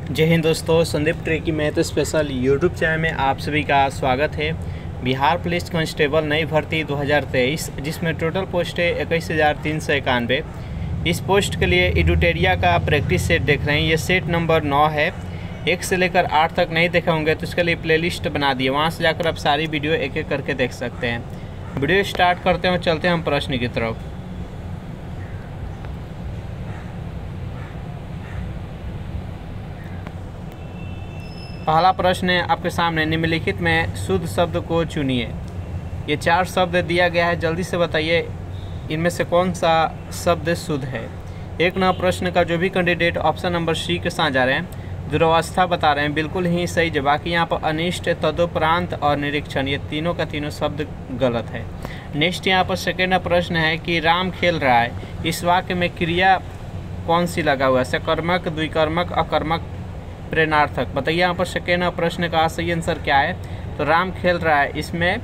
जय हिंद दोस्तों, संदीप ट्रेकी मैथ स्पेशल यूट्यूब चैनल में आप सभी का स्वागत है। बिहार पुलिस कांस्टेबल नई भर्ती 2023 जिसमें टोटल पोस्ट है 21,391। इस पोस्ट के लिए एडुटेरिया का प्रैक्टिस सेट देख रहे हैं। ये सेट नंबर 9 है। 1 से लेकर 8 तक नहीं देखे होंगे तो इसके लिए प्लेलिस्ट बना दिए, वहाँ से जाकर आप सारी वीडियो एक एक करके देख सकते हैं। वीडियो स्टार्ट करते हैं और चलते हैं हम प्रश्न की तरफ। पहला प्रश्न है आपके सामने, निम्नलिखित में शुद्ध शब्द को चुनिए। ये 4 शब्द दिया गया है, जल्दी से बताइए इनमें से कौन सा शब्द शुद्ध है। 1 नंबर प्रश्न का जो भी कैंडिडेट ऑप्शन नंबर सी के साथ जा रहे हैं, दुरावस्था बता रहे हैं, बिल्कुल ही सही जवाब। बाकी यहाँ पर अनिष्ट, तदुपरांत और निरीक्षण, ये तीनों का तीनों शब्द गलत है। नेक्स्ट यहाँ पर सेकेंड प्रश्न है कि राम खेल रहा है, इस वाक्य में क्रिया कौन सी लगा हुआ है, सकर्मक, द्विकर्मक, अकर्मक, प्रेरणार्थक। बताइए यहाँ पर सेकेंड प्रश्न का सही आंसर क्या है। तो राम खेल रहा है, इसमें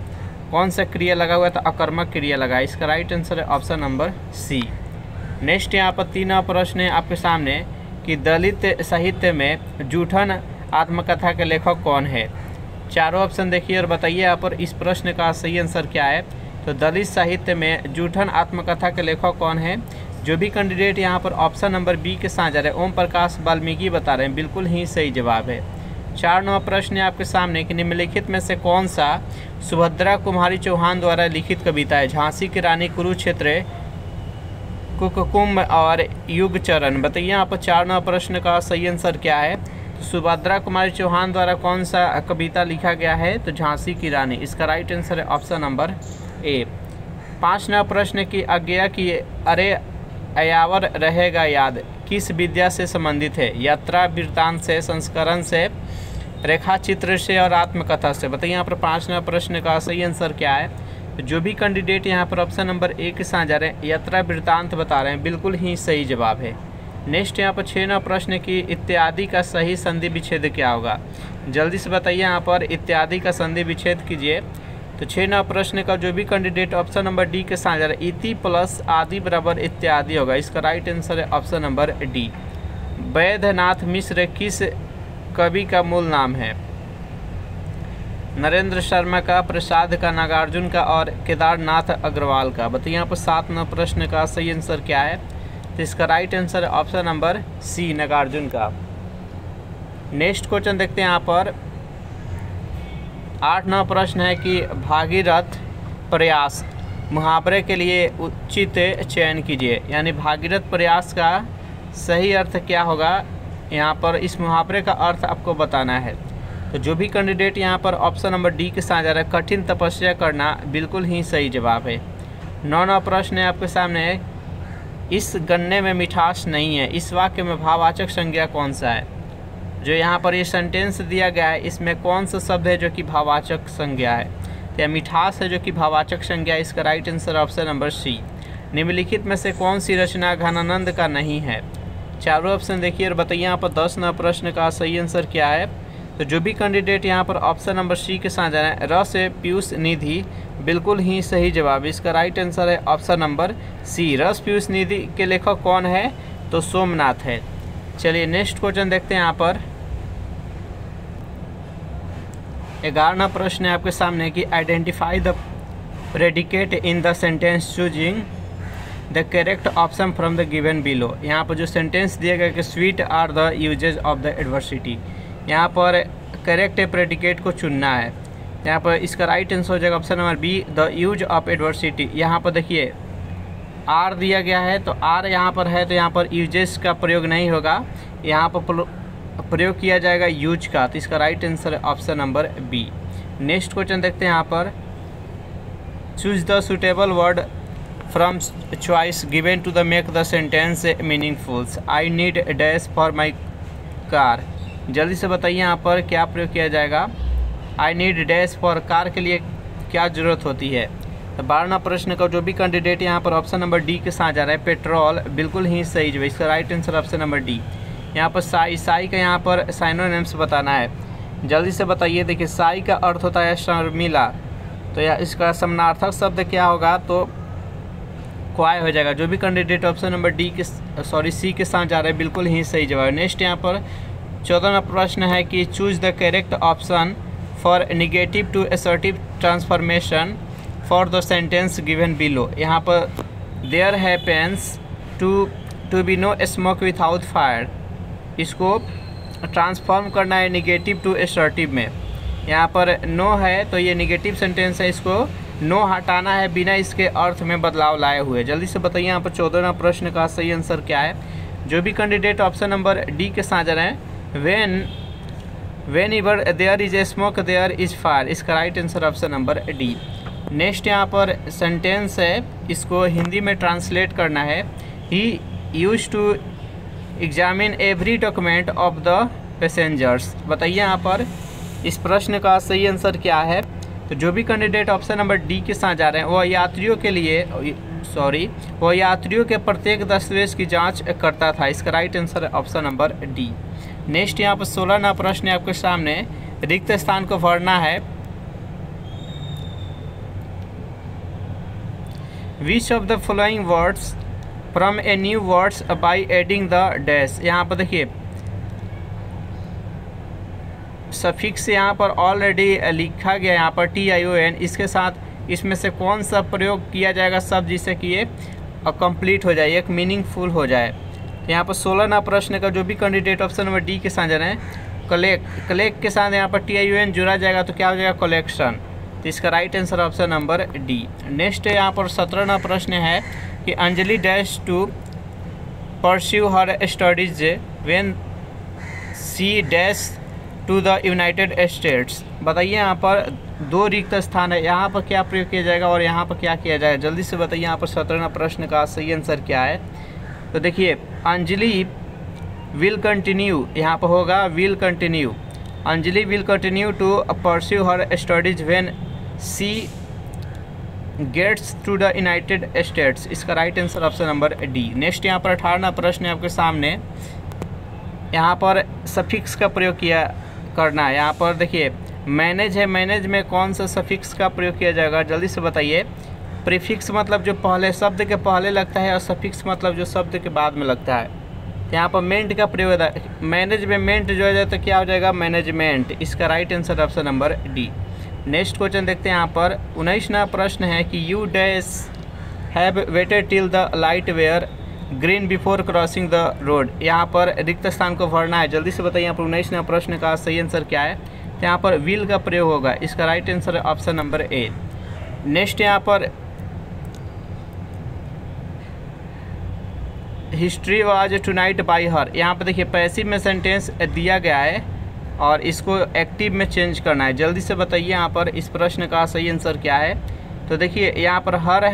कौन सा क्रिया लगा हुआ है, तो अकर्मक क्रिया लगा है। इसका राइट आंसर है ऑप्शन नंबर सी। नेक्स्ट यहाँ पर 3 प्रश्न है आपके सामने कि दलित साहित्य में जूठन आत्मकथा के लेखक कौन है। चारों ऑप्शन देखिए और बताइए यहाँ पर इस प्रश्न का सही आंसर क्या है। तो दलित साहित्य में जूठन आत्मकथा के लेखक कौन है। जो भी कैंडिडेट यहाँ पर ऑप्शन नंबर बी के साथ जा रहे हैं, ओम प्रकाश वाल्मीकि बता रहे हैं, बिल्कुल ही सही जवाब है। 4 नंबर प्रश्न है आपके सामने कि निम्नलिखित में से कौन सा सुभद्रा कुमारी चौहान द्वारा लिखित कविता है। झांसी की रानी, कुरुक्षेत्र, कुकुम और युगचरण। बताइए यहाँ पर 4 नंबर प्रश्न का सही आंसर क्या है। तो सुभद्रा कुमारी चौहान द्वारा कौन सा कविता लिखा गया है, तो झांसी की रानी। इसका राइट आंसर है ऑप्शन नंबर ए। 5 नंबर प्रश्न की आज्ञा की अरे अयावर रहेगा याद किस विद्या से संबंधित है। यात्रा वृत्तांत से, संस्करण से, रेखाचित्र से और आत्मकथा से। बताइए यहाँ पर 5 नंबर प्रश्न का सही आंसर क्या है। तो जो भी कैंडिडेट यहाँ पर ऑप्शन नंबर ए के साथ जा रहे हैं, यात्रा वृत्तांत बता रहे हैं, बिल्कुल ही सही जवाब है। नेक्स्ट यहाँ पर 6 नंबर प्रश्न की इत्यादि का सही संधि विच्छेद क्या होगा। जल्दी से बताइए यहाँ पर इत्यादि का संधि विच्छेद कीजिए। तो 6 नंबर प्रश्न का जो भी कैंडिडेट ऑप्शन नंबर डी के साथ जा रहा है, इति प्लस आदि बराबर इत्यादि होगा। इसका राइट आंसर है option number D. Vaidyanath Mishra किस कवि का मूल नाम है। नरेंद्र शर्मा का, प्रसाद का, नागार्जुन का और केदारनाथ अग्रवाल का। बताइए यहाँ पर 7 नंबर प्रश्न का सही आंसर क्या है। तो इसका राइट आंसर है ऑप्शन नंबर सी, नागार्जुन का। नेक्स्ट क्वेश्चन देखते हैं यहाँ पर 8 नंबर प्रश्न है कि भागीरथ प्रयास मुहावरे के लिए उचित चयन कीजिए। यानी भागीरथ प्रयास का सही अर्थ क्या होगा। यहाँ पर इस मुहावरे का अर्थ आपको बताना है। तो जो भी कैंडिडेट यहाँ पर ऑप्शन नंबर डी के साथ जा रहा है, कठिन तपस्या करना, बिल्कुल ही सही जवाब है। 9 नंबर प्रश्न है आपके सामने, इस गन्ने में मिठास नहीं है, इस वाक्य में भाववाचक संज्ञा कौन सा है। जो यहाँ पर ये सेंटेंस दिया गया है, इसमें कौन सा शब्द है जो कि भाववाचक संज्ञा है। तो यह मिठास है जो कि भाववाचक संज्ञा है। इसका right answer option number C. निम्नलिखित में से कौन सी रचना घनानंद का नहीं है। चारों ऑप्शन देखिए और बताइए यहाँ पर 10 नंबर प्रश्न का सही आंसर क्या है। तो जो भी कैंडिडेट यहाँ पर ऑप्शन नंबर सी के साथ जा रहे हैं, रस पीयूष निधि, बिल्कुल ही सही जवाब। इसका राइट आंसर है ऑप्शन नंबर सी। रस पीयूष निधि के लेखक कौन है, तो सोमनाथ है। चलिए नेक्स्ट क्वेश्चन देखते हैं यहाँ पर 11वां प्रश्न है आपके सामने कि identify the predicate in the sentence choosing the correct option from the given below. यहाँ पर जो सेंटेंस दिया गया कि sweet are the uses of the adversity, यहाँ पर करेक्ट प्रेडिकेट को चुनना है। यहाँ पर इसका राइट आंसर हो जाएगा option number B, the use of adversity. यहाँ पर देखिए आर दिया गया है, तो आर यहाँ पर है, तो यहाँ पर यूजेस का प्रयोग नहीं होगा, यहाँ पर प्रयोग किया जाएगा यूज का। तो इसका राइट आंसर है option number B. Next question देखते हैं यहाँ पर, choose the suitable word from choice given to the make the sentence meaningful. I need dash for my car. जल्दी से बताइए यहाँ पर क्या प्रयोग किया जाएगा। I need dash for car के लिए क्या ज़रूरत होती है। तो 12वां प्रश्न का जो भी कैंडिडेट यहाँ पर ऑप्शन नंबर डी के साथ जा रहा है, पेट्रोल, बिल्कुल ही सही जवाब। इसका right answer option number D. यहाँ पर साई, साई का यहाँ पर साइनोनिम्स बताना है। जल्दी से बताइए। देखिए साई का अर्थ होता है शर्मिला, तो यह इसका समानार्थक शब्द क्या होगा, तो क्वाय हो जाएगा। जो भी कैंडिडेट ऑप्शन नंबर डी के सी के साथ जा रहे हैं, बिल्कुल ही सही जवाब। नेक्स्ट यहाँ पर 14वां प्रश्न है कि choose the correct option for negative to assertive transformation for the sentence given below. यहाँ पर there happens to be no smoke without fire, इसको ट्रांसफॉर्म करना है नेगेटिव टू असर्टिव में। यहाँ पर नो है तो ये नेगेटिव सेंटेंस है, इसको नो हटाना है बिना इसके अर्थ में बदलाव लाए हुए। जल्दी से बताइए यहाँ पर 14वां प्रश्न का सही आंसर क्या है। जो भी कैंडिडेट ऑप्शन नंबर डी के साथ जा रहे हैं, whenever there is a smoke there is fire, इसका right answer option number D. Next यहाँ पर सेंटेंस है, इसको हिंदी में ट्रांसलेट करना है। He use to examine every document of the passengers. बताइए यहाँ पर इस प्रश्न का सही आंसर क्या है। तो जो भी कैंडिडेट ऑप्शन नंबर डी के साथ जा रहे हैं वह यात्रियों के प्रत्येक दस्तावेज की जांच करता था, इसका राइट आंसर है ऑप्शन नंबर डी। नेक्स्ट यहाँ पर 16वां प्रश्न है आपके सामने, रिक्त स्थान को भरना है। Which of the following words from a new words by adding the dash. यहाँ पर देखिए सफिक्स यहाँ पर ऑलरेडी लिखा गया, यहाँ पर TION, इसके साथ इसमें से कौन सा प्रयोग किया जाएगा शब्द जिससे कि ये कंप्लीट हो जाए, एक मीनिंगफुल हो जाए। तो यहाँ पर 16वां प्रश्न का जो भी कैंडिडेट ऑप्शन नंबर डी के साथ जा रहे हैं, कलेक्ट के साथ यहाँ पर TION जुड़ा जाएगा तो क्या हो जाएगा, कलेक्शन। तो इसका right answer option number D. Next यहाँ पर 17वां प्रश्न है कि Anjali dash to pursue her studies when she dash to the United States. बताइए यहाँ पर दो रिक्त स्थान है, यहाँ पर क्या प्रयोग किया जाएगा और यहाँ पर क्या किया जाएगा। जल्दी से बताइए यहाँ पर 17वां प्रश्न का सही आंसर क्या है। तो देखिए अंजलि विल कंटिन्यू, यहाँ पर होगा will continue. Anjali will continue to pursue her studies when she gets to the United States, इसका right answer option number D. Next यहाँ पर 18वां प्रश्न है आपके सामने, यहाँ पर सफिक्स का प्रयोग करना है। यहाँ पर देखिए मैनेज है, मैनेज में कौन सा सफिक्स का प्रयोग किया जाएगा, जल्दी से बताइए। प्रीफिक्स मतलब जो पहले शब्द के पहले लगता है और सफिक्स मतलब जो शब्द के बाद में लगता है। यहाँ पर मेंट का प्रयोग है, मैनेज में मेंट जो है तो क्या हो जाएगा, मैनेजमेंट, इसका right answer option number D. Next question देखते हैं यहाँ पर 19वां प्रश्न है कि you dash have waited till the light were green before crossing the road. यहाँ पर रिक्त स्थान को भरना है। जल्दी से बताइए यहाँ पर 19वां प्रश्न का सही आंसर क्या है। तो यहाँ पर विल का प्रयोग होगा, इसका राइट आंसर है ऑप्शन नंबर ए। नेक्स्ट यहाँ पर history was tonight by her, यहाँ पर देखिए पैसिव में सेंटेंस दिया गया है और इसको एक्टिव में चेंज करना है। जल्दी से बताइए यहाँ पर इस प्रश्न का सही आंसर क्या है। तो देखिए यहाँ पर हर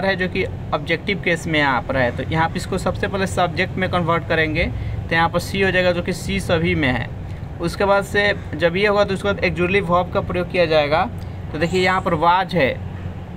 है जो कि ऑब्जेक्टिव केस में यहाँ पर है, तो यहाँ पर इसको सबसे पहले सब्जेक्ट में कन्वर्ट करेंगे तो यहाँ पर सी हो जाएगा, जो कि सी सभी में है। उसके बाद से जब ये होगा तो उसके बाद एक्जुअली वर्ब का प्रयोग किया जाएगा। तो देखिए यहाँ पर वाज है,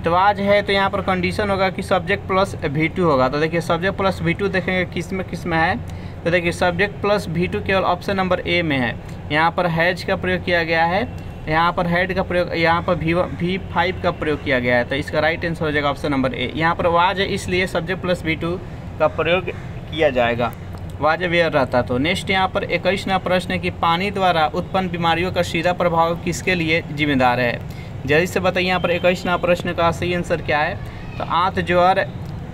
तो वाज है तो यहाँ पर कंडीशन होगा कि सब्जेक्ट प्लस V2 होगा। तो देखिए सब्जेक्ट प्लस V2 देखेंगे किस में है। तो देखिए सब्जेक्ट प्लस V2 केवल ऑप्शन नंबर ए में है। यहाँ पर हैज का प्रयोग किया गया है, यहाँ पर हेड का प्रयोग, यहाँ पर V5 का प्रयोग किया गया है। तो इसका राइट आंसर हो जाएगा ऑप्शन नंबर ए। यहाँ पर वाज है इसलिए सब्जेक्ट प्लस V2 का प्रयोग किया जाएगा, वाज वेयर रहता। तो नेक्स्ट यहाँ पर 21वां प्रश्न है कि पानी द्वारा उत्पन्न बीमारियों का सीधा प्रभाव किसके लिए जिम्मेदार है। जल्दी से बताइए यहाँ पर 21वां प्रश्न का सही आंसर क्या है। तो आंत, ज्वर,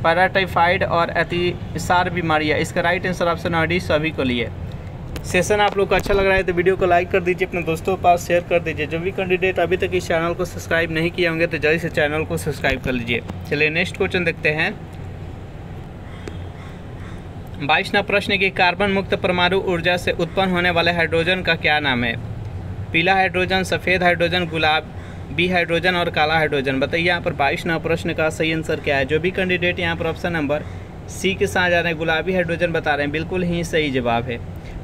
पैराटाइफाइड और अतिसार बीमारियाँ, इसका right answer option number D सभी को लिए। सेशन आप लोग को अच्छा लग रहा है तो वीडियो को लाइक कर दीजिए, अपने दोस्तों के पास शेयर कर दीजिए। जो भी कैंडिडेट अभी तक इस चैनल को सब्सक्राइब नहीं किए होंगे तो जल्दी से चैनल को सब्सक्राइब कर लीजिए। चलिए नेक्स्ट क्वेश्चन देखते हैं। 22वां प्रश्न की कार्बन मुक्त परमाणु ऊर्जा से उत्पन्न होने वाले हाइड्रोजन का क्या नाम है। पीला हाइड्रोजन, सफ़ेद हाइड्रोजन, गुलाबी हाइड्रोजन और काला हाइड्रोजन। बताइए यहाँ पर 22वां प्रश्न का सही आंसर क्या है। जो भी कैंडिडेट यहाँ पर ऑप्शन नंबर सी के साथ जा रहे हैं, गुलाबी हाइड्रोजन बता रहे हैं, बिल्कुल ही सही जवाब है।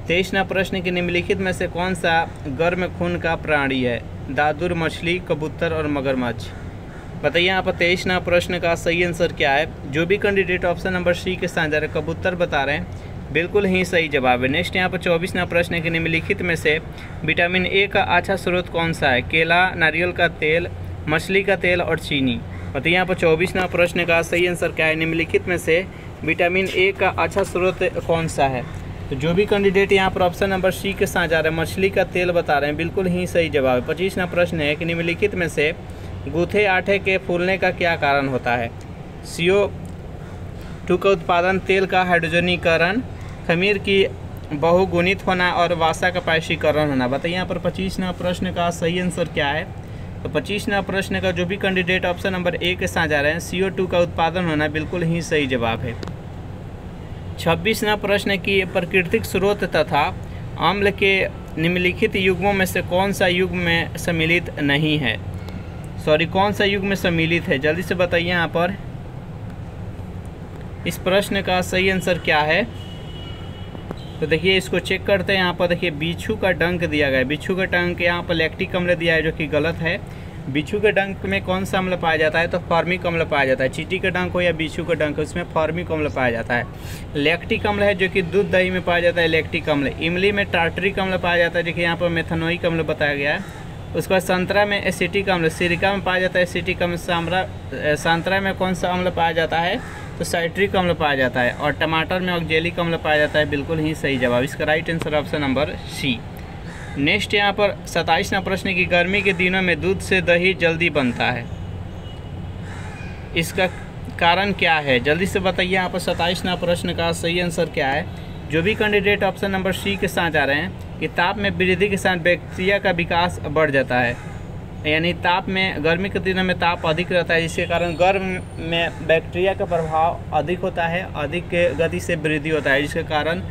23वां प्रश्न की निम्नलिखित में से कौन सा गर्म खून का प्राणी है। दादुर, मछली, कबूतर और मगरमच्छ। बताइए यहाँ पर 23वां प्रश्न का सही आंसर क्या है। जो भी कैंडिडेट ऑप्शन नंबर सी के साथ जा रहे हैं, कबूतर बता रहे हैं, बिल्कुल ही सही जवाब है। नेक्स्ट यहाँ पर 24वां प्रश्न है कि निम्नलिखित में से विटामिन ए का अच्छा स्रोत कौन सा है। केला, नारियल का तेल, मछली का तेल और चीनी। बताइए यहाँ पर 24वां प्रश्न का सही आंसर क्या है। निम्नलिखित में से विटामिन ए का अच्छा स्रोत कौन सा है। तो जो भी कैंडिडेट यहाँ पर ऑप्शन नंबर सी के साथ जा रहे हैं, मछली का तेल बता रहे हैं, बिल्कुल ही सही जवाब है। 25वां प्रश्न है कि निम्नलिखित में से गूथे आटे के फूलने का क्या कारण होता है? CO2 का उत्पादन, तेल का हाइड्रोजनीकरण, खमीर की बहुगुणित होना और वसा का पायसीकरण होना। बताइए यहाँ पर 25वां प्रश्न का सही आंसर क्या है? तो 25वां प्रश्न का जो भी कैंडिडेट ऑप्शन नंबर ए के साथ जा रहे हैं, CO2 का उत्पादन होना, बिल्कुल ही सही जवाब है। 26वां प्रश्न की प्राकृतिक स्रोत तथा अम्ल के निम्नलिखित युग्मों में से कौन सा युग्म में सम्मिलित नहीं है? कौन सा युग्म में सम्मिलित है? जल्दी से बताइए यहाँ पर इस प्रश्न का सही आंसर क्या है। तो देखिए इसको चेक करते हैं। यहाँ पर देखिए बिच्छू का डंक दिया गया है। बिच्छू का डंक यहाँ पर लैक्टिक अम्ल दिया है, जो कि गलत है। बिच्छू के डंक में कौन सा अम्ल पाया जाता है? तो फॉर्मिक अम्ल पाया जाता है। चींटी का डंक हो या बिच्छू का डंक, उसमें फॉर्मिक अम्ल पाया जाता है। लैक्टिक अम्ल है जो कि दूध दही में पाया जाता है, लैक्टिक अम्ल। इमली में टार्टरिक अम्ल पाया जाता है, जो कि यहाँ पर मेथनोइक अम्ल बताया गया है। उसके बाद संतरा में एसिटिक अम्ल, सिरिका में पाया जाता है एसिटिक अम्ल। संतरा में कौन सा अम्ल पाया जाता है? तो साइट्रिक अम्ल पाया जाता है। और टमाटर में ऑक्जेलिक अम्ल पाया जाता है, बिल्कुल ही सही जवाब। इसका right answer option number C. Next यहाँ पर 27वां प्रश्न की गर्मी के दिनों में दूध से दही जल्दी बनता है, इसका कारण क्या है? जल्दी से बताइए यहाँ पर 27वां प्रश्न का सही आंसर क्या है। जो भी कैंडिडेट ऑप्शन नंबर सी के साथ आ रहे हैं कि ताप में वृद्धि के साथ बैक्टीरिया का विकास बढ़ जाता है, यानी ताप में गर्मी के दिनों में ताप अधिक रहता है, जिसके कारण गर्म में बैक्टीरिया का प्रभाव अधिक होता है, अधिक गति से वृद्धि होता है, जिसके कारण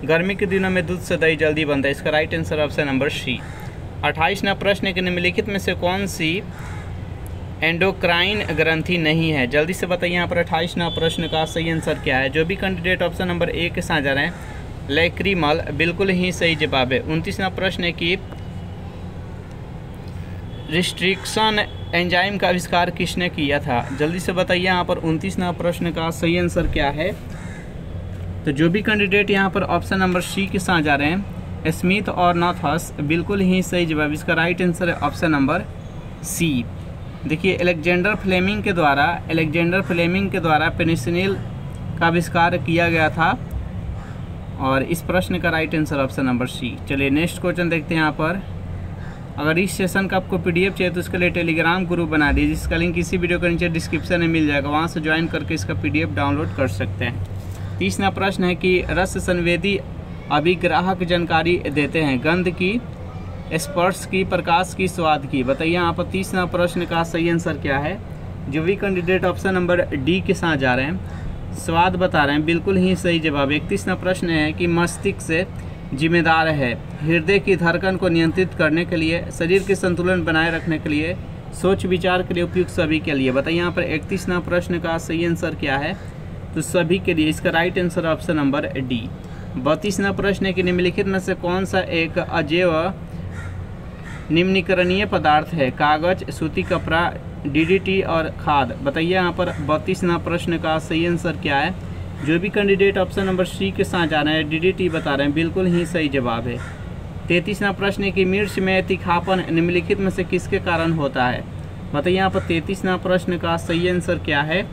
गर्मी के दिनों में दूध से दही जल्दी बनता है। इसका right answer option number C. 28वां प्रश्न के निम्नलिखित में से कौन सी एंडोक्राइन ग्रंथि नहीं है? जल्दी से बताइए यहाँ पर 28वां प्रश्न का सही आंसर क्या है। जो भी कैंडिडेट ऑप्शन नंबर ए के साथ जा रहे हैं, लैक्रीमल, बिल्कुल ही सही जवाब है। 29वां प्रश्न है कि रिस्ट्रिक्शन एंजाइम का आविष्कार किसने किया था? जल्दी से बताइए यहाँ पर 29वां प्रश्न का सही आंसर क्या है। तो जो भी कैंडिडेट यहाँ पर ऑप्शन नंबर सी के साथ जा रहे हैं, स्मिथ और नॉर्थस, बिल्कुल ही सही जवाब। इसका राइट आंसर है ऑप्शन नंबर सी। देखिए अलेक्जेंडर फ्लेमिंग के द्वारा पेनिसिलिन का आविष्कार किया गया था, और इस प्रश्न का right answer option number C. चलिए नेक्स्ट क्वेश्चन देखते हैं यहाँ पर। अगर इस सेशन का आपको पीडीएफ चाहिए तो उसके लिए टेलीग्राम ग्रुप बना दीजिए, जिसका लिंक इसी वीडियो के नीचे डिस्क्रिप्शन में मिल जाएगा, वहाँ से ज्वाइन करके इसका पीडीएफ डाउनलोड कर सकते हैं। 30वां प्रश्न है कि रस संवेदी अभिग्राहक जानकारी देते हैं, गंध की, स्पर्श की, प्रकाश की, स्वाद की। बताइए यहाँ पर 30वां प्रश्न का सही आंसर क्या है। जो भी कैंडिडेट ऑप्शन नंबर डी के साथ जा रहे हैं, स्वाद बता रहे हैं, बिल्कुल ही सही जवाब। 31वां प्रश्न है कि मस्तिष्क से जिम्मेदार है हृदय की धड़कन को नियंत्रित करने के लिए, शरीर के संतुलन बनाए रखने के लिए, सोच विचार के लिए, उपयुक्त सभी के लिए। बताइए यहाँ पर 31वां प्रश्न का सही आंसर क्या है। तो सभी के लिए, इसका right answer option number D. 32वां प्रश्न है कि निम्नलिखित में से कौन सा एक अजैव निम्नीकरणीय पदार्थ है? कागज, सूती कपड़ा, डीडीटी और खाद। बताइए यहाँ पर 32वां प्रश्न का सही आंसर क्या है। जो भी कैंडिडेट ऑप्शन नंबर सी के साथ जा रहे हैं, डीडीटी बता रहे हैं, बिल्कुल ही सही जवाब है। 33वां प्रश्न है कि मिर्च में तीखापन निम्नलिखित में से किसके कारण होता है? बताइए यहाँ पर 33वां प्रश्न का सही आंसर क्या है।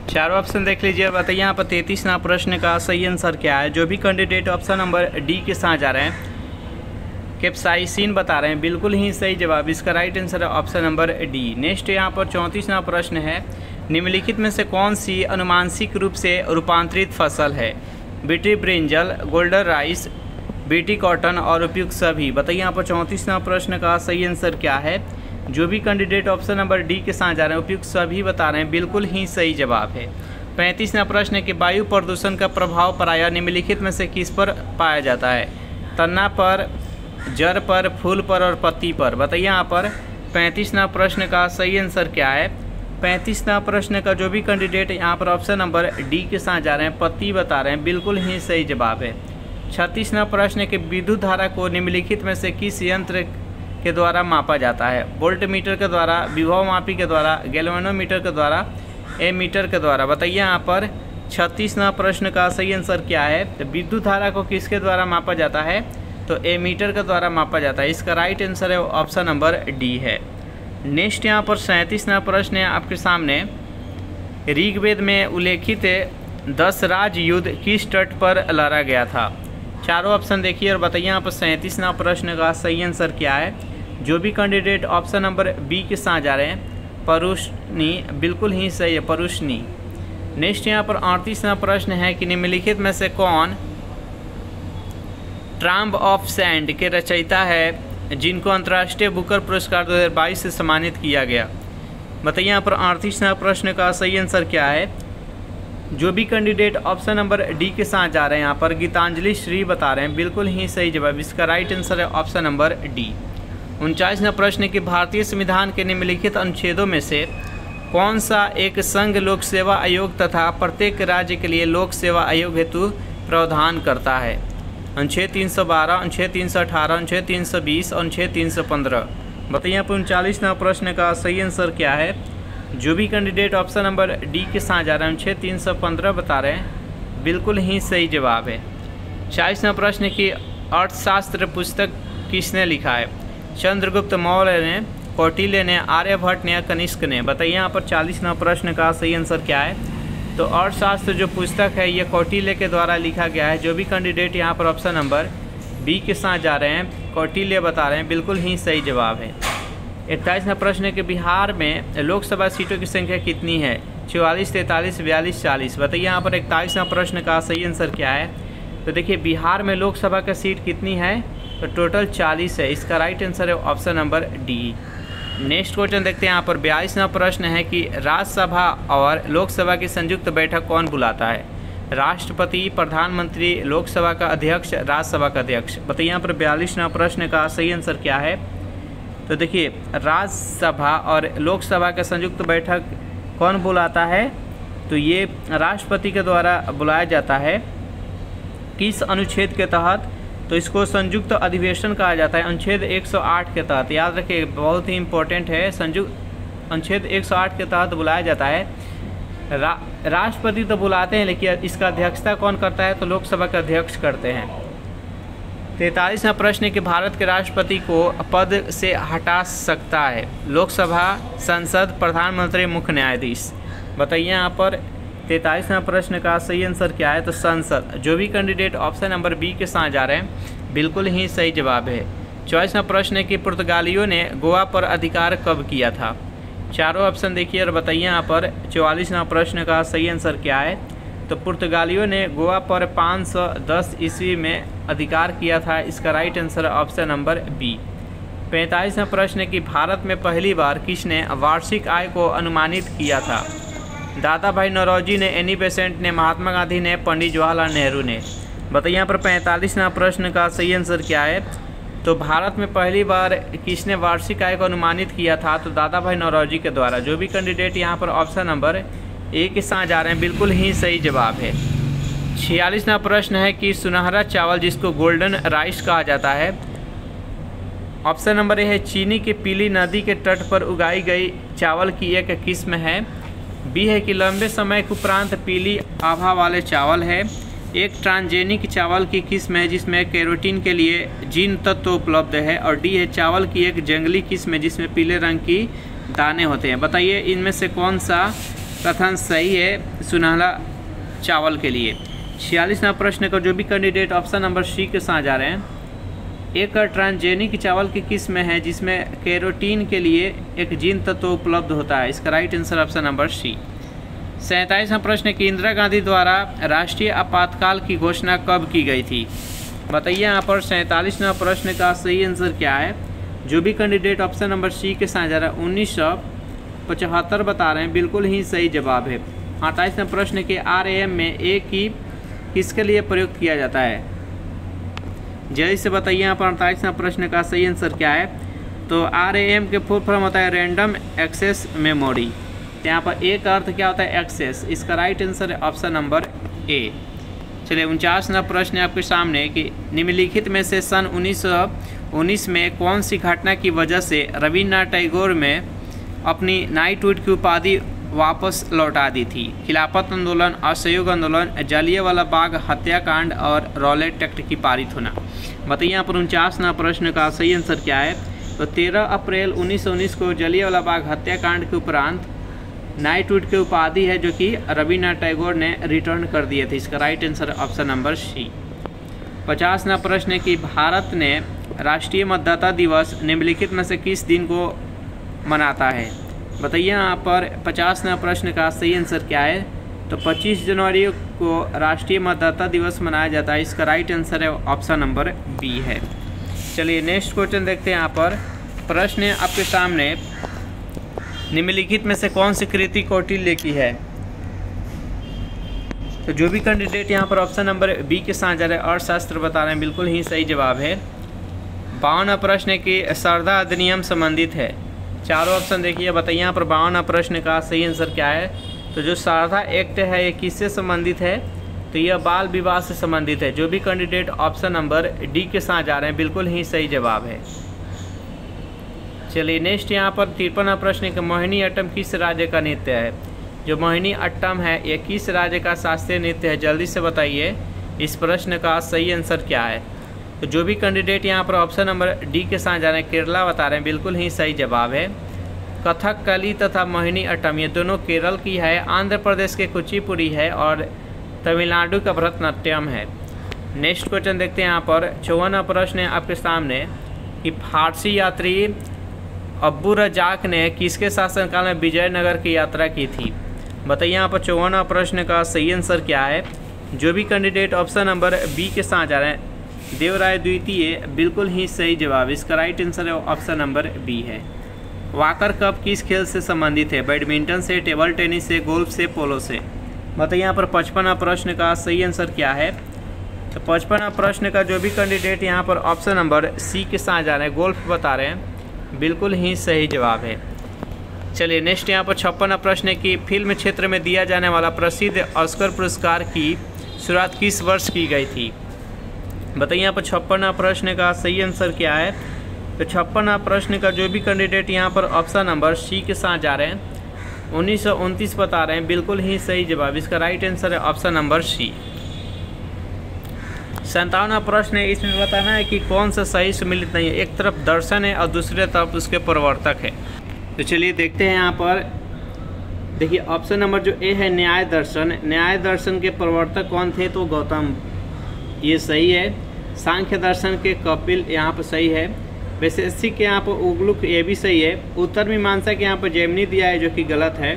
चारों ऑप्शन देख लीजिए, बताइए यहाँ पर 33वां प्रश्न का सही आंसर क्या है। जो भी कैंडिडेट ऑप्शन नंबर डी के साथ जा रहे हैं, कैप्साइसिन बता रहे हैं, बिल्कुल ही सही जवाब। इसका राइट आंसर है ऑप्शन नंबर डी। नेक्स्ट यहाँ पर 34वां प्रश्न है, निम्नलिखित में से कौन सी अनुमानसिक रूप से रूपांतरित फसल है? BT brinjal, golden rice, BT cotton और उपयुक्त सभी। बताइए यहाँ पर 34वां प्रश्न का सही आंसर क्या है। जो भी कैंडिडेट ऑप्शन नंबर डी के साथ जा रहे हैं, उपयुक्त सभी बता रहे हैं, बिल्कुल ही सही जवाब है। 35वां प्रश्न है कि वायु प्रदूषण का प्रभाव प्रायः निम्नलिखित में से किस पर पाया जाता है? तना पर, जड़ पर, फूल पर और पत्ती पर। बताइए यहाँ पर 35वां प्रश्न का सही आंसर क्या है। 35वां प्रश्न का जो भी कैंडिडेट यहाँ पर ऑप्शन नंबर डी के साथ जा रहे हैं, पत्ती बता रहे हैं, बिल्कुल ही सही जवाब है। 36वां प्रश्न के विद्युत धारा को निम्नलिखित में से किस यंत्र के द्वारा मापा जाता है? वोल्ट मीटर के द्वारा, विभव मापी के द्वारा, गैल्वेनोमीटर के द्वारा, एमीटर के द्वारा। बताइए यहाँ पर 36वां प्रश्न का सही आंसर क्या है। तो विद्युत धारा को किसके द्वारा मापा जाता है? तो एमीटर के द्वारा मापा जाता है। इसका राइट आंसर है ऑप्शन नंबर डी है। नेक्स्ट यहाँ पर 37वां प्रश्न है आपके सामने, ऋग्वेद में उल्लेखित 10 राज्य युद्ध किस तट पर लड़ा गया था? चारों ऑप्शन देखिए और बताइए यहाँ पर 37वां प्रश्न का सही आंसर क्या है। जो भी कैंडिडेट ऑप्शन नंबर बी के साथ जा रहे हैं, परुष्णी, बिल्कुल ही सही है, परुष्णी। नेक्स्ट यहाँ पर 38वां प्रश्न है कि निम्नलिखित में से कौन ट्राम्ब ऑफ सैंड के रचयिता है जिनको अंतर्राष्ट्रीय बुकर पुरस्कार 2022 से सम्मानित किया गया? बताइए यहाँ पर 38वां प्रश्न का सही आंसर क्या है। जो भी कैंडिडेट ऑप्शन नंबर डी के साथ जा रहे हैं यहाँ पर गीतांजलि श्री बता रहे हैं, बिल्कुल ही सही जवाब। इसका राइट आंसर है ऑप्शन नंबर डी। 49वां प्रश्न कि भारतीय संविधान के निम्नलिखित अनुच्छेदों में से कौन सा एक संघ लोक सेवा आयोग तथा प्रत्येक राज्य के लिए लोक सेवा आयोग हेतु प्रावधान करता है? अनुच्छेद 312, अनुच्छेद 318, अनुच्छेद 320 और अनुच्छेद 315। बताइए यहाँ पर 39वां प्रश्न का सही आंसर क्या है। जो भी कैंडिडेट ऑप्शन नंबर डी के साथ जा रहे हैं अनुच्छेद 315 बता रहे हैं, बिल्कुल ही सही जवाब है। 40वां प्रश्न की अर्थशास्त्र पुस्तक किसने लिखा है? चंद्रगुप्त मौर्य ने, कौटिल्य ने, आर्यभट्ट ने या कनिष्क ने? बताइए यहाँ पर 40वां प्रश्न का सही आंसर क्या है। तो अर्थशास्त्र जो पुस्तक है ये कौटिल्य के द्वारा लिखा गया है। जो भी कैंडिडेट यहाँ पर ऑप्शन नंबर बी के साथ जा रहे हैं, कौटिल्य बता रहे हैं, बिल्कुल ही सही जवाब है। 41वां प्रश्न के बिहार में लोकसभा सीटों की संख्या कितनी है? 44, 43, 42, 40। बताइए यहाँ पर 41वां प्रश्न का सही आंसर क्या है। तो देखिए बिहार में लोकसभा का सीट कितनी है? तो टोटल 40 है। इसका राइट आंसर है option number D. Next question देखते हैं यहाँ पर 42वां प्रश्न है कि राज्यसभा और लोकसभा की संयुक्त बैठक कौन बुलाता है? राष्ट्रपति, प्रधानमंत्री, लोकसभा का अध्यक्ष, राज्यसभा का अध्यक्ष? बताइए यहाँ पर 42वां प्रश्न का सही आंसर क्या है। तो देखिए राज्यसभा और लोकसभा का संयुक्त बैठक कौन बुलाता है? तो ये राष्ट्रपति के द्वारा बुलाया जाता है। किस अनुच्छेद के तहत? तो इसको संयुक्त अधिवेशन कहा जाता है अनुच्छेद 108 के तहत। याद रखिए बहुत ही इम्पोर्टेंट है, संयुक्त अनुच्छेद 108 के तहत बुलाया जाता है। राष्ट्रपति तो बुलाते हैं लेकिन इसका अध्यक्षता कौन करता है? तो लोकसभा के अध्यक्ष करते हैं। 43वां प्रश्न कि भारत के राष्ट्रपति को पद से हटा सकता है? लोकसभा, संसद, प्रधानमंत्री, मुख्य न्यायाधीश? बताइए यहाँ पर 43वां प्रश्न का सही आंसर क्या है। तो संसद। जो भी कैंडिडेट ऑप्शन नंबर बी के साथ जा रहे हैं, बिल्कुल ही सही जवाब है। 24वां प्रश्न है कि पुर्तगालियों ने गोवा पर अधिकार कब किया था? चारों ऑप्शन देखिए और बताइए यहाँ पर 44वां प्रश्न का सही आंसर क्या है। तो पुर्तगालियों ने गोवा पर 510 ईस्वी में अधिकार किया था। इसका राइट आंसर है ऑप्शन नंबर बी। 45वां प्रश्न है कि भारत में पहली बार किसने वार्षिक आय को अनुमानित किया था? दादा भाई नौरोजी ने, एनी बेसेंट ने, महात्मा गांधी ने, पंडित जवाहरलाल नेहरू ने? बताइए यहाँ पर 45वां प्रश्न का सही आंसर क्या है। तो भारत में पहली बार किसने वार्षिक आय को अनुमानित किया था? तो दादा भाई नौरोजी के द्वारा। जो भी कैंडिडेट यहाँ पर ऑप्शन नंबर ए के साथ जा रहे हैं, बिल्कुल ही सही जवाब है। 46वां प्रश्न है कि सुनहरा चावल जिसको गोल्डन राइस कहा जाता है, ऑप्शन नंबर ए है चीनी के पीली नदी के तट पर उगाई गई चावल की एक किस्म है। बी है कि लंबे समय के उपरांत पीली आभा वाले चावल है। एक ट्रांसजेनिक चावल की किस्म है जिसमें कैरोटीन के लिए जीन तत्व उपलब्ध है। और डी है चावल की एक जंगली किस्म है जिसमें पीले रंग की दाने होते हैं। बताइए इनमें से कौन सा कथन सही है सुनहरा चावल के लिए। 46वां प्रश्न का जो भी कैंडिडेट ऑप्शन नंबर सी के साथ जा रहे हैं, एक ट्रांसजेनिक चावल की किस्म है जिसमें कैरोटीन के लिए एक जीन तत्व उपलब्ध होता है। इसका right answer option number C. 47वां प्रश्न कि इंदिरा गांधी द्वारा राष्ट्रीय आपातकाल की घोषणा कब की गई थी? बताइए यहाँ पर 47वां प्रश्न का सही आंसर क्या है। जो भी कैंडिडेट ऑप्शन नंबर सी के साथ जा रहा है 1975 बता रहे हैं, बिल्कुल ही सही जवाब है। 28वां प्रश्न के RAM में ए की किसके लिए प्रयुक्त किया जाता है? जल्दी से बताइए यहाँ पर 48वां प्रश्न का सही आंसर क्या है। तो RAM के फुल फॉर्म होता है रैंडम एक्सेस मेमोरी। तो यहाँ पर ए का अर्थ क्या होता है? एक्सेस। इसका राइट आंसर है ऑप्शन नंबर ए। चलिए 49वां प्रश्न है आपके सामने कि निम्नलिखित में से सन 1919 में कौन सी घटना की वजह से रविन्द्रनाथ टैगोर में अपनी नाइटहुड की उपाधि वापस लौटा दी थी? खिलाफत आंदोलन, असहयोग आंदोलन, जलियांवाला बाग हत्याकांड और रॉलेट एक्ट की पारित होना। बताइए यहाँ पर 49वां प्रश्न का सही आंसर क्या है। तो 13 अप्रैल 1919 को जलियांवाला बाग हत्याकांड के उपरांत नाइटहुड की उपाधि है जो कि रविन्द्रनाथ टैगोर ने रिटर्न कर दिए थे। इसका right answer option number C. 50वां प्रश्न है कि भारत ने राष्ट्रीय मतदाता दिवस निम्नलिखित में से किस दिन को मनाता है? बताइए यहाँ पर 50वां प्रश्न का सही आंसर क्या है? तो 25 जनवरी को राष्ट्रीय मतदाता दिवस मनाया जाता है। इसका राइट आंसर है ऑप्शन नंबर बी है। चलिए नेक्स्ट क्वेश्चन देखते हैं। यहाँ पर प्रश्न है आपके सामने, निम्नलिखित में से कौन सी कृति कौटिल्य की है? तो जो भी कैंडिडेट यहाँ पर ऑप्शन नंबर बी के साथ जा रहे हैं अर्थशास्त्र बता रहे हैं, बिल्कुल ही सही जवाब है। 52वां प्रश्न है कि शारदा अधिनियम संबंधित है। चारों ऑप्शन देखिए, बताइए यहाँ पर 52वां प्रश्न का सही आंसर क्या है? तो जो शारदा एक्ट है ये किससे संबंधित है? तो यह बाल विवाह से संबंधित है। जो भी कैंडिडेट ऑप्शन नंबर डी के साथ जा रहे हैं, बिल्कुल ही सही जवाब है। चलिए नेक्स्ट यहाँ पर 53वां प्रश्न है कि मोहिनी अट्टम किस राज्य का नृत्य है? जो मोहिनी अट्टम है ये किस राज्य का शास्त्रीय नृत्य है? जल्दी से बताइए इस प्रश्न का सही आंसर क्या है? तो जो भी कैंडिडेट यहाँ पर ऑप्शन नंबर डी के साथ जा रहे हैं केरला बता रहे हैं, बिल्कुल ही सही जवाब है। कथकली तथा मोहिनी अट्टम ये दोनों केरल की है, आंध्र प्रदेश के कुचिपुड़ी है और तमिलनाडु का भरतनाट्यम है। नेक्स्ट क्वेश्चन देखते हैं। यहाँ पर 54वां प्रश्न है आपके सामने कि फारसी यात्री अब्बू रजाक ने किसके शासनकाल में विजयनगर की यात्रा की थी? बताइए यहाँ पर 54वां प्रश्न का सही आंसर क्या है? जो भी कैंडिडेट ऑप्शन नंबर बी के साथ जा रहे हैं देवराय द्वितीय, बिल्कुल ही सही जवाब। इसका राइट आंसर है ऑप्शन नंबर बी है। वाकर कप किस खेल से संबंधित है? बैडमिंटन से, टेबल टेनिस से, गोल्फ से, पोलो से? बताइए यहाँ पर 55वां प्रश्न का सही आंसर क्या है? तो 55वां प्रश्न का जो भी कैंडिडेट यहाँ पर ऑप्शन नंबर सी के साथ जा रहे हैं गोल्फ बता रहे हैं, बिल्कुल ही सही जवाब है। चलिए नेक्स्ट यहाँ पर 56वां प्रश्न है कि फिल्म क्षेत्र में दिया जाने वाला प्रसिद्ध ऑस्कर पुरस्कार की शुरुआत किस वर्ष की गई थी? बताइए यहाँ पर 56वां प्रश्न का सही आंसर क्या है? तो 56वां प्रश्न का जो भी कैंडिडेट यहाँ पर ऑप्शन नंबर सी के साथ जा रहे हैं 1929 बता रहे हैं, बिल्कुल ही सही जवाब। इसका राइट आंसर है ऑप्शन नंबर सी। 57वां प्रश्न है, इसमें बताना है कि कौन सा सही सम्मिलित नहीं है। एक तरफ दर्शन है और दूसरे तरफ उसके प्रवर्तक है। तो चलिए देखते हैं। यहाँ पर देखिए ऑप्शन नंबर जो ए है न्याय दर्शन, न्याय दर्शन के प्रवर्तक कौन थे? तो गौतम, ये सही है। सांख्य दर्शन के कपिल यहाँ पर सही है। वैशेषिक के यहाँ पर उगलुक, ये भी सही है। उत्तर मीमांसा के यहाँ पर जैमिनी दिया है जो कि गलत है।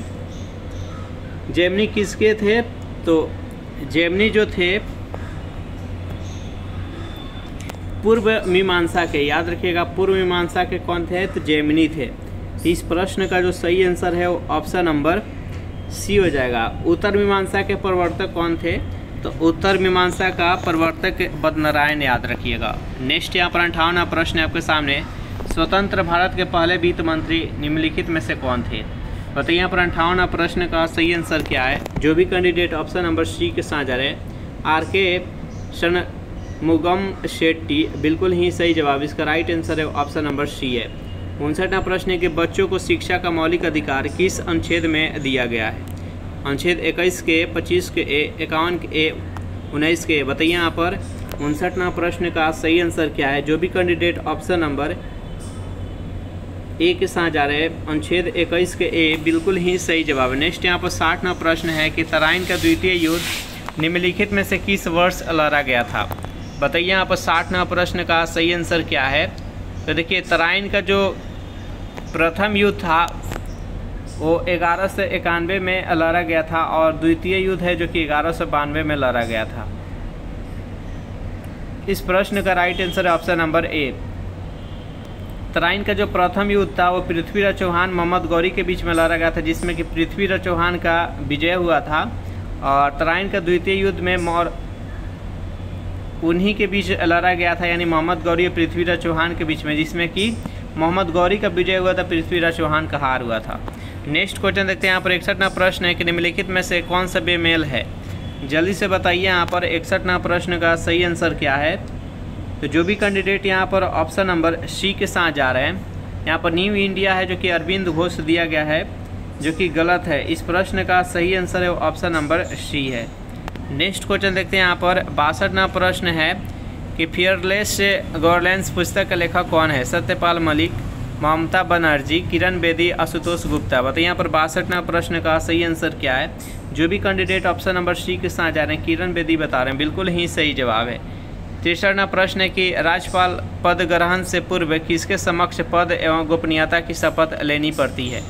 जैमिनी किसके थे? तो जैमिनी जो थे पूर्व मीमांसा के, याद रखिएगा पूर्व मीमांसा के कौन थे? तो जैमिनी थे। इस प्रश्न का जो सही आंसर है वो ऑप्शन नंबर सी हो जाएगा। उत्तर मीमांसा के प्रवर्तक कौन थे? तो उत्तर मीमांसा का प्रवर्तक बदनारायण, याद रखिएगा। नेक्स्ट यहाँ पर 58वां प्रश्न है आपके सामने, स्वतंत्र भारत के पहले वित्त मंत्री निम्नलिखित में से कौन थे? बताइए यहाँ पर 58वां प्रश्न का सही आंसर क्या है? जो भी कैंडिडेट ऑप्शन नंबर सी के साथ जा रहे हैं आर.के. शनमुगम शेट्टी, बिल्कुल ही सही जवाब। इसका राइट आंसर है ऑप्शन नंबर सी है। 59वां प्रश्न है कि बच्चों को शिक्षा का मौलिक अधिकार किस अनुच्छेद में दिया गया है? अनुच्छेद 21 के, 25 के ए, 51 के ए, 19 के। बताइए यहाँ पर 59वां प्रश्न का सही आंसर क्या है? जो भी कैंडिडेट ऑप्शन नंबर ए के साथ जा रहे हैं अनुच्छेद 21 के ए, बिल्कुल ही सही जवाब। नेक्स्ट यहाँ पर 60वां प्रश्न है कि तराइन का द्वितीय युद्ध निम्नलिखित में से किस वर्ष लड़ा गया था? बताइए यहाँ पर 60वां प्रश्न का सही आंसर क्या है? तो देखिए तराइन का जो प्रथम युद्ध था वो 1191 में लड़ा गया था और द्वितीय युद्ध है जो कि 1192 में लड़ा गया था। इस प्रश्न का राइट आंसर है ऑप्शन नंबर ए। तराइन का जो प्रथम युद्ध था वो पृथ्वीराज चौहान मोहम्मद गौरी के बीच में लड़ा गया था, जिसमें कि पृथ्वीराज चौहान का विजय हुआ था। और तराइन का द्वितीय युद्ध में उन्हीं के बीच लड़ा गया था, यानी मोहम्मद गौरी और पृथ्वीराज चौहान के बीच में, जिसमें कि मोहम्मद गौरी का विजय हुआ था, पृथ्वीराज चौहान का हार हुआ था। नेक्स्ट क्वेश्चन देखते हैं। यहाँ पर 61वां प्रश्न है कि निम्नलिखित में से कौन सा बेमेल है? जल्दी से बताइए यहाँ पर 61वां प्रश्न का सही आंसर क्या है? तो जो भी कैंडिडेट यहाँ पर ऑप्शन नंबर सी के साथ जा रहे हैं, यहाँ पर न्यू इंडिया है जो कि अरविंद घोष दिया गया है, जो कि गलत है। इस प्रश्न का सही आंसर है ऑप्शन नंबर सी है। नेक्स्ट क्वेश्चन देखते हैं। यहाँ पर 62वां प्रश्न है कि फियरलेस गवर्नेंस पुस्तक का लेखक कौन है? सत्यपाल मलिक, ममता बनर्जी, किरण बेदी, आशुतोष गुप्ता। बताइए यहाँ पर 62वां प्रश्न का सही आंसर क्या है। जो भी कैंडिडेट ऑप्शन नंबर सी के साथ जा रहे हैं किरण बेदी बता रहे हैं, बिल्कुल ही सही जवाब है। 63वां प्रश्न है कि राज्यपाल पद ग्रहण से पूर्व किसके समक्ष पद एवं गोपनीयता की शपथ लेनी पड़ती है।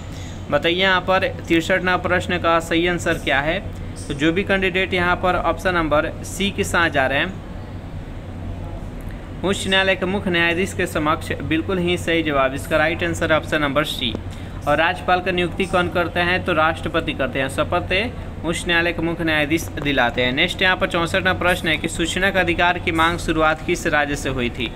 बताइए यहाँ पर 63वां प्रश्न का सही आंसर क्या है। तो जो भी कैंडिडेट यहाँ पर ऑप्शन नंबर सी के साथ जा रहे हैं उच्च न्यायालय के मुख्य न्यायाधीश के समक्ष, बिल्कुल ही सही जवाब। इसका राइट आंसर है ऑप्शन नंबर सी। और राज्यपाल का नियुक्ति कौन करते हैं, तो राष्ट्रपति करते हैं। शपथ उच्च न्यायालय के मुख्य न्यायाधीश दिलाते हैं। नेक्स्ट यहाँ पर 64वां प्रश्न है कि सूचना का अधिकार की मांग शुरुआत किस राज्य से हुई थी।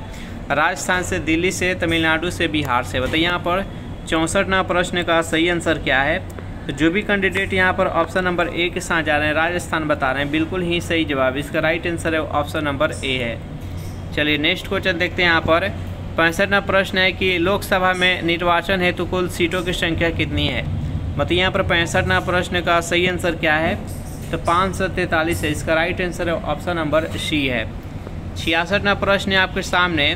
राजस्थान से, दिल्ली से, तमिलनाडु से, बिहार से। बताइए यहाँ पर 64वां प्रश्न का सही आंसर क्या है। तो जो भी कैंडिडेट यहाँ पर ऑप्शन नंबर ए के साथ जा रहे हैं राजस्थान बता रहे हैं, बिल्कुल ही सही जवाब। इसका राइट आंसर है ऑप्शन नंबर ए है। चलिए नेक्स्ट क्वेश्चन देखते हैं। यहाँ पर 65वां प्रश्न है कि लोकसभा में निर्वाचन हेतु कुल सीटों की संख्या कितनी है। मतलब यहाँ पर 65वां प्रश्न का सही आंसर क्या है, तो 543 है। इसका राइट आंसर है ऑप्शन नंबर सी है। 66वां प्रश्न है आपके सामने,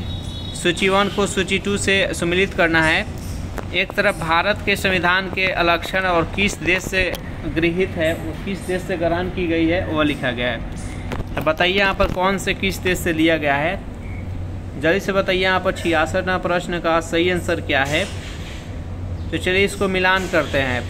सूची 1 को सूची 2 से सम्मिलित करना है। एक तरफ भारत के संविधान के लक्षण और किस देश से गृहीत है, वो किस देश से ग्रहण की गई है वो लिखा गया है। तो बताइए यहाँ पर कौन से किस देश से लिया गया है, जल्दी से बताइए। यहाँ पर 66वां प्रश्न का सही आंसर क्या है। तो चलिए इसको मिलान करते हैं।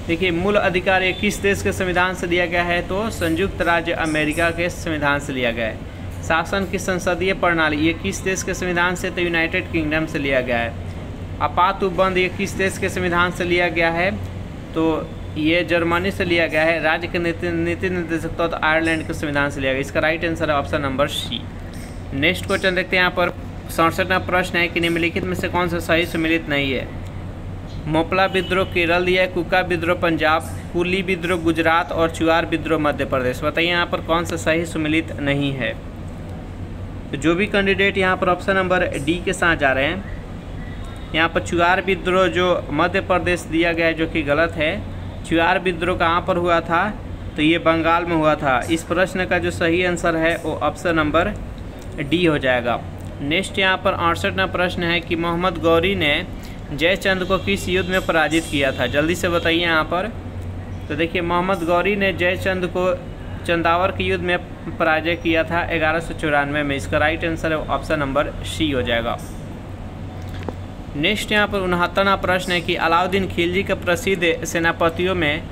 देखिए मूल अधिकार ये किस देश के संविधान से लिया गया है, तो संयुक्त राज्य अमेरिका के संविधान से लिया गया है। शासन की संसदीय प्रणाली ये किस देश के संविधान से, तो यूनाइटेड किंगडम से लिया गया है। आपात उपबंध ये किस देश के संविधान से लिया गया है, तो ये जर्मनी से लिया गया है। राज्य के नीति निर्देशक तत्व तो आयरलैंड के संविधान से लिया गया। इसका राइट आंसर है option number C. Next question देखते हैं। यहाँ पर 67वां प्रश्न है कि निम्नलिखित में से कौन सा सही सम्मिलित नहीं है। मोपला विद्रोह केरल दिया है, कुका विद्रोह पंजाब, कुली विद्रोह गुजरात और चुआर विद्रोह मध्य प्रदेश। बताइए यहाँ पर कौन सा सही सम्मिलित नहीं है। तो जो भी कैंडिडेट यहाँ पर ऑप्शन नंबर डी के साथ जा रहे हैं, यहाँ पर चुआर विद्रोह जो मध्य प्रदेश दिया गया है जो कि गलत है। चुआर विद्रोह कहाँ पर हुआ था, तो ये बंगाल में हुआ था। इस प्रश्न का जो सही आंसर है वो ऑप्शन नंबर डी हो जाएगा। नेक्स्ट यहाँ पर 68वां प्रश्न है कि मोहम्मद गौरी ने जयचंद को किस युद्ध में पराजित किया था। जल्दी से बताइए यहाँ पर। तो देखिए मोहम्मद गौरी ने जयचंद को चंदावर के युद्ध में पराजय किया था 1194 में। इसका राइट आंसर है ऑप्शन नंबर सी हो जाएगा। नेक्स्ट यहाँ पर 69वां प्रश्न है कि अलाउद्दीन खिलजी के प्रसिद्ध सेनापतियों में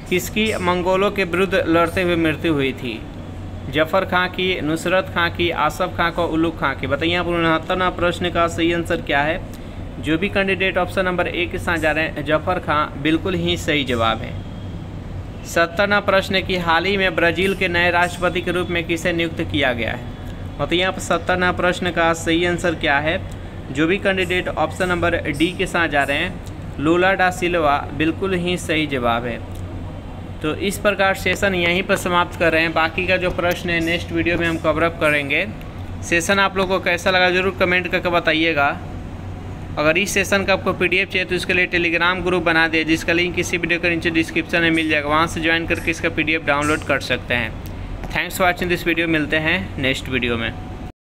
किसकी मंगोलों के विरुद्ध लड़ते हुए मृत्यु हुई थी। जफर खां की, नुसरत खां की, आसफ खां को, उलुग खां की। बताइए यहाँ पर 69वां प्रश्न का सही आंसर क्या है। जो भी कैंडिडेट ऑप्शन नंबर ए के साथ जा रहे हैं जफर खां, बिल्कुल ही सही जवाब है। 70वां प्रश्न है कि हाल ही में ब्राज़ील के नए राष्ट्रपति के रूप में किसे नियुक्त किया गया है। मतलब यहाँ पर 70वां प्रश्न का सही आंसर क्या है। जो भी कैंडिडेट ऑप्शन नंबर डी के साथ जा रहे हैं लूला डा सिल्वा, बिल्कुल ही सही जवाब है। तो इस प्रकार सेशन यहीं पर समाप्त कर रहे हैं। बाकी का जो प्रश्न है नेक्स्ट वीडियो में हम कवर अप करेंगे। सेशन आप लोगों को कैसा लगा जरूर कमेंट करके बताइएगा। अगर इस सेशन का आपको पीडीएफ चाहिए तो इसके लिए टेलीग्राम ग्रुप बना दिए, जिसका लिंक किसी वीडियो के नीचे डिस्क्रिप्शन में मिल जाएगा। वहाँ से ज्वाइन करके इसका पीडीएफ डाउनलोड कर सकते हैं। Thanks for watching this video. मिलते हैं नेक्स्ट वीडियो में।